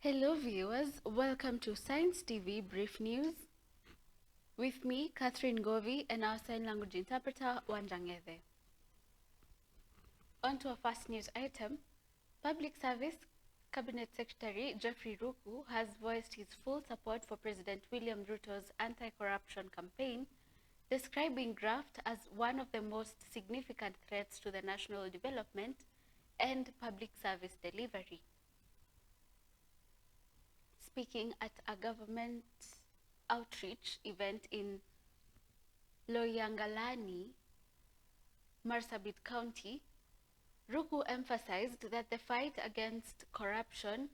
Hello viewers, welcome to Science TV Brief News with me, Catherine Govi, and our sign language interpreter, Wanjang'ethe. On to our first news item. Public Service Cabinet Secretary Geoffrey Ruku has voiced his full support for President William Ruto's anti-corruption campaign, describing graft as one of the most significant threats to the national development and public service delivery. Speaking at a government outreach event in Loyangalani, Marsabit County, Ruku emphasized that the fight against corruption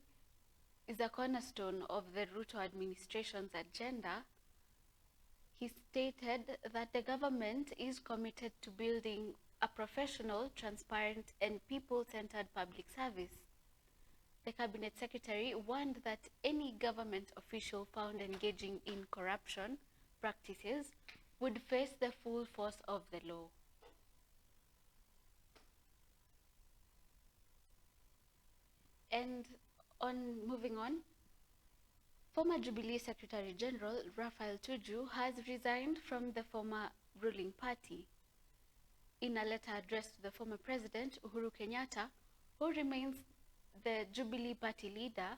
is a cornerstone of the Ruto administration's agenda. He stated that the government is committed to building a professional, transparent, and people-centered public service. The Cabinet Secretary warned that any government official found engaging in corruption practices would face the full force of the law. And moving on, former Jubilee Secretary General Raphael Tuju has resigned from the former ruling party. In a letter addressed to the former President Uhuru Kenyatta, who remains the Jubilee Party leader,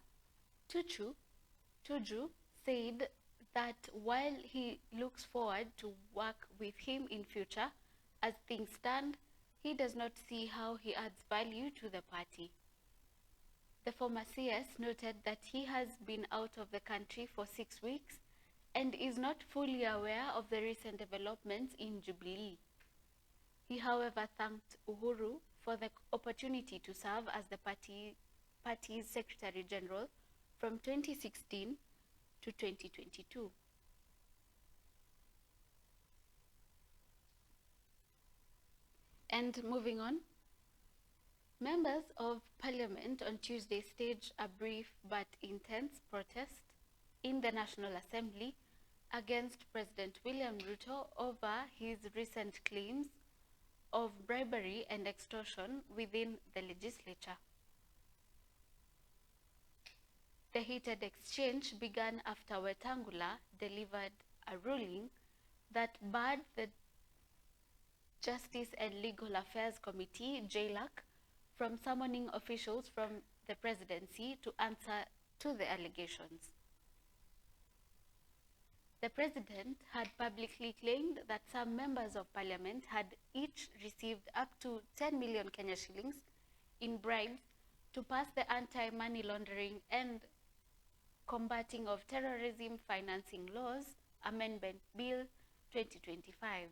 Tuju said that while he looks forward to work with him in future, as things stand, he does not see how he adds value to the party. The former CS noted that he has been out of the country for 6 weeks and is not fully aware of the recent developments in Jubilee. He, however, thanked Uhuru for the opportunity to serve as the party's Secretary General from 2016 to 2022. And moving on, members of Parliament on Tuesday staged a brief but intense protest in the National Assembly against President William Ruto over his recent claims of bribery and extortion within the legislature. The heated exchange began after Wetangula delivered a ruling that barred the Justice and Legal Affairs Committee, JLAC, from summoning officials from the presidency to answer to the allegations. The president had publicly claimed that some members of parliament had each received up to 10 million Kenya shillings in bribes to pass the Anti-Money Laundering and Combating of Terrorism Financing Laws Amendment Bill 2025.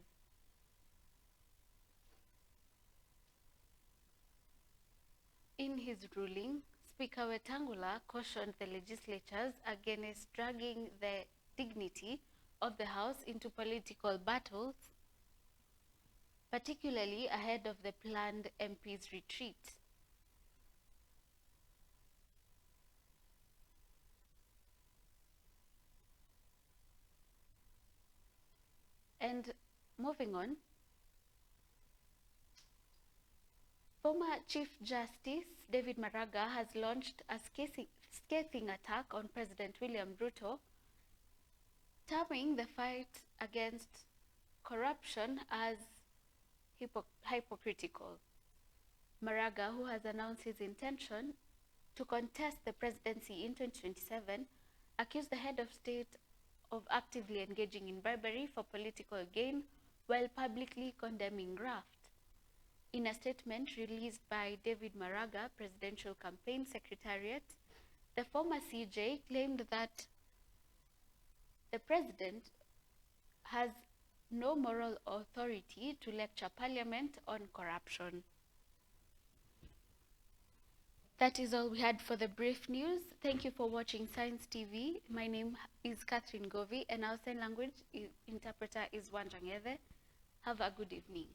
In his ruling, Speaker Wetangula cautioned the legislatures against dragging the dignity of the House into political battles, particularly ahead of the planned MP's retreat. And moving on, former Chief Justice David Maraga has launched a scathing attack on President William Ruto, terming the fight against corruption as hypocritical. Maraga, who has announced his intention to contest the presidency in 2027, accused the head of state of actively engaging in bribery for political gain while publicly condemning graft. In a statement released by David Maraga, Presidential Campaign Secretariat, the former CJ claimed that the president has no moral authority to lecture Parliament on corruption. That is all we had for the brief news. Thank you for watching Science TV. My name is Catherine Govi and our sign language interpreter is Wanjang'ethe. Have a good evening.